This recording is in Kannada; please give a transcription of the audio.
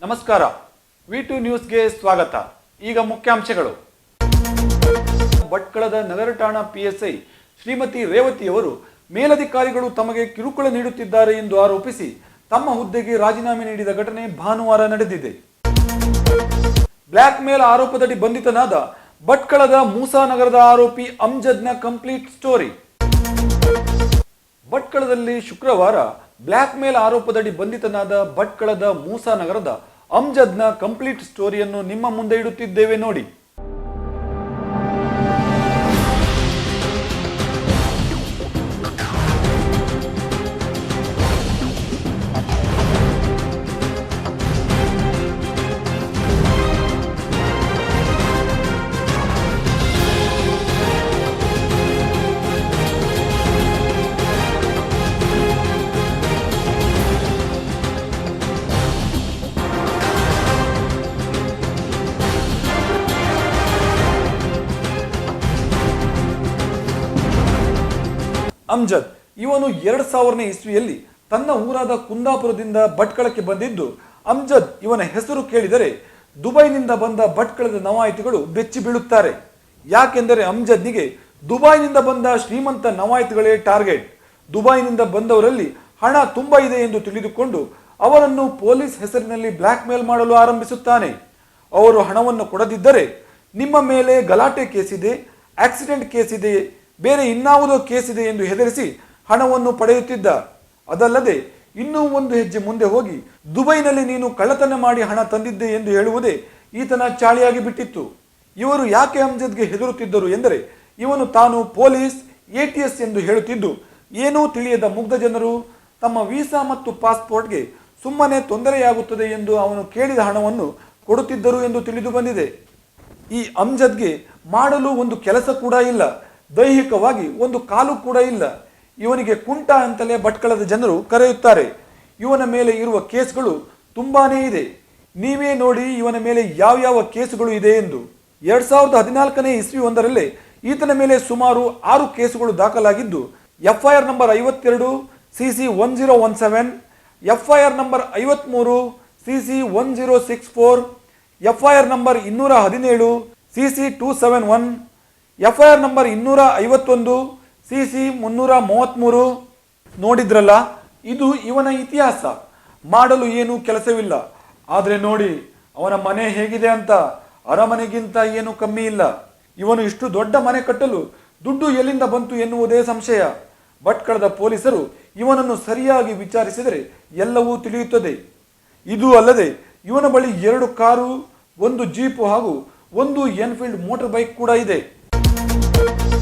ನಮಸ್ಕಾರ. ವಿ2 ನ್ಯೂಸ್ಗೆ ಸ್ವಾಗತ. ಈಗ ಮುಖ್ಯಾಂಶಗಳು. ಭಟ್ಕಳದ ನಗರ ಠಾಣಾ ಪಿಎಸ್ಐ ಶ್ರೀಮತಿ ರೇವತಿಯವರು ಮೇಲಧಿಕಾರಿಗಳು ತಮಗೆ ಕಿರುಕುಳ ನೀಡುತ್ತಿದ್ದಾರೆ ಎಂದು ಆರೋಪಿಸಿ ತಮ್ಮ ಹುದ್ದೆಗೆ ರಾಜೀನಾಮೆ ನೀಡಿದ ಘಟನೆ ಭಾನುವಾರ ನಡೆದಿದೆ. ಬ್ಲ್ಯಾಕ್ ಮೇಲ್ ಆರೋಪದಡಿ ಬಂಧಿತನಾದ ಭಟ್ಕಳದ ಮೂಸಾನಗರದ ಆರೋಪಿ ಅಮ್ಜದ್ನ ಕಂಪ್ಲೀಟ್ ಸ್ಟೋರಿ. ಭಟ್ಕಳದಲ್ಲಿ ಶುಕ್ರವಾರ ಬ್ಲ್ಯಾಕ್ ಮೇಲ್ ಆರೋಪದಡಿ ಬಂಧಿತನಾದ ಭಟ್ಕಳದ ಮೂಸಾನಗರದ ಅಮ್ಜದ್ನ ಕಂಪ್ಲೀಟ್ ಸ್ಟೋರಿಯನ್ನು ನಿಮ್ಮ ಮುಂದೆ ಇಡುತ್ತಿದ್ದೇವೆ ನೋಡಿ. ಅಮ್ಜದ್ ಇವನು 2000ನೇ ಇಸ್ವಿಯಲ್ಲಿ ತನ್ನ ಊರಾದ ಕುಂದಾಪುರದಿಂದ ಭಟ್ಕಳಕ್ಕೆ ಬಂದಿದ್ದು. ಅಮ್ಜದ್ ಇವನ ಹೆಸರು ಕೇಳಿದರೆ ದುಬೈನಿಂದ ಬಂದ ಭಟ್ಕಳದ ನವಾಯಿತಿಗಳು ಬೆಚ್ಚಿ ಬೀಳುತ್ತಾರೆ. ಯಾಕೆಂದರೆ ಅಮ್ಜದ್ನಿಗೆ ದುಬೈನಿಂದ ಬಂದ ಶ್ರೀಮಂತ ನವಾಯಿತಿಗಳೇ ಟಾರ್ಗೆಟ್. ದುಬೈನಿಂದ ಬಂದವರಲ್ಲಿ ಹಣ ತುಂಬಾ ಇದೆ ಎಂದು ತಿಳಿದುಕೊಂಡು ಅವರನ್ನು ಪೊಲೀಸ್ ಹೆಸರಿನಲ್ಲಿ ಬ್ಲ್ಯಾಕ್ ಮೇಲ್ ಮಾಡಲು ಆರಂಭಿಸುತ್ತಾನೆ. ಅವರು ಹಣವನ್ನು ಕೊಡದಿದ್ದರೆ ನಿಮ್ಮ ಮೇಲೆ ಗಲಾಟೆ ಕೇಸಿದೆ, ಆಕ್ಸಿಡೆಂಟ್ ಕೇಸಿದೆ, ಬೇರೆ ಇನ್ನಾವುದೋ ಕೇಸಿದೆ ಎಂದು ಹೆದರಿಸಿ ಹಣವನ್ನು ಪಡೆಯುತ್ತಿದ್ದ. ಅದಲ್ಲದೆ ಇನ್ನೂ ಒಂದು ಹೆಜ್ಜೆ ಮುಂದೆ ಹೋಗಿ ದುಬೈನಲ್ಲಿ ನೀನು ಕಳ್ಳತನ ಮಾಡಿ ಹಣ ತಂದಿದ್ದೆ ಎಂದು ಹೇಳುವುದೇ ಈತನ ಚಾಳಿಯಾಗಿ ಬಿಟ್ಟಿತ್ತು. ಇವರು ಯಾಕೆ ಅಮ್ಜದ್ಗೆ ಹೆದರುತ್ತಿದ್ದರು ಎಂದರೆ ಇವನು ತಾನು ಪೊಲೀಸ್ ATS ಎಂದು ಹೇಳುತ್ತಿದ್ದು ಏನೂ ತಿಳಿಯದ ಮುಗ್ಧ ಜನರು ತಮ್ಮ ವೀಸಾ ಮತ್ತು ಪಾಸ್ಪೋರ್ಟ್ಗೆ ಸುಮ್ಮನೆ ತೊಂದರೆಯಾಗುತ್ತದೆ ಎಂದು ಅವನು ಕೇಳಿದ ಹಣವನ್ನು ಕೊಡುತ್ತಿದ್ದರು ಎಂದು ತಿಳಿದು ಬಂದಿದೆ. ಈ ಅಮ್ಜದ್ಗೆ ಮಾಡಲು ಒಂದು ಕೆಲಸ ಕೂಡ ಇಲ್ಲ, ದೈಹಿಕವಾಗಿ ಒಂದು ಕಾಲು ಕೂಡ ಇಲ್ಲ. ಇವನಿಗೆ ಕುಂಟ ಅಂತಲೇ ಭಟ್ಕಳದ ಜನರು ಕರೆಯುತ್ತಾರೆ. ಇವನ ಮೇಲೆ ಇರುವ ಕೇಸ್ಗಳು ತುಂಬಾನೇ ಇದೆ. ನೀವೇ ನೋಡಿ ಇವನ ಮೇಲೆ ಯಾವ ಕೇಸುಗಳು ಇದೆ ಎಂದು. 2014ನೇ ಇಸ್ವಿ ಒಂದರಲ್ಲೇ ಈತನ ಮೇಲೆ ಸುಮಾರು 6 ಕೇಸುಗಳು ದಾಖಲಾಗಿದ್ದು FIR number 52 CC 1017, FIR number 53 CC 1064, FIR number 217 CC 271, FIR number 251 CC 333. ನೋಡಿದ್ರಲ್ಲ, ಇದು ಇವನ ಇತಿಹಾಸ. ಮಾಡಲು ಏನೂ ಕೆಲಸವಿಲ್ಲ. ಆದರೆ ನೋಡಿ ಅವನ ಮನೆ ಹೇಗಿದೆ ಅಂತ, ಅರಮನೆಗಿಂತ ಏನು ಕಮ್ಮಿ ಇಲ್ಲ. ಇವನು ಇಷ್ಟು ದೊಡ್ಡ ಮನೆ ಕಟ್ಟಲು ದುಡ್ಡು ಎಲ್ಲಿಂದ ಬಂತು ಎನ್ನುವುದೇ ಸಂಶಯ. ಭಟ್ಕಳದ ಪೊಲೀಸರು ಇವನನ್ನು ಸರಿಯಾಗಿ ವಿಚಾರಿಸಿದರೆ ಎಲ್ಲವೂ ತಿಳಿಯುತ್ತದೆ. ಇದು ಅಲ್ಲದೆ ಇವನ ಬಳಿ 2 ಕಾರು, 1 ಜೀಪು ಹಾಗೂ 1 ಎನ್ಫೀಲ್ಡ್ ಮೋಟಾರ್ ಬೈಕ್ ಕೂಡ ಇದೆ.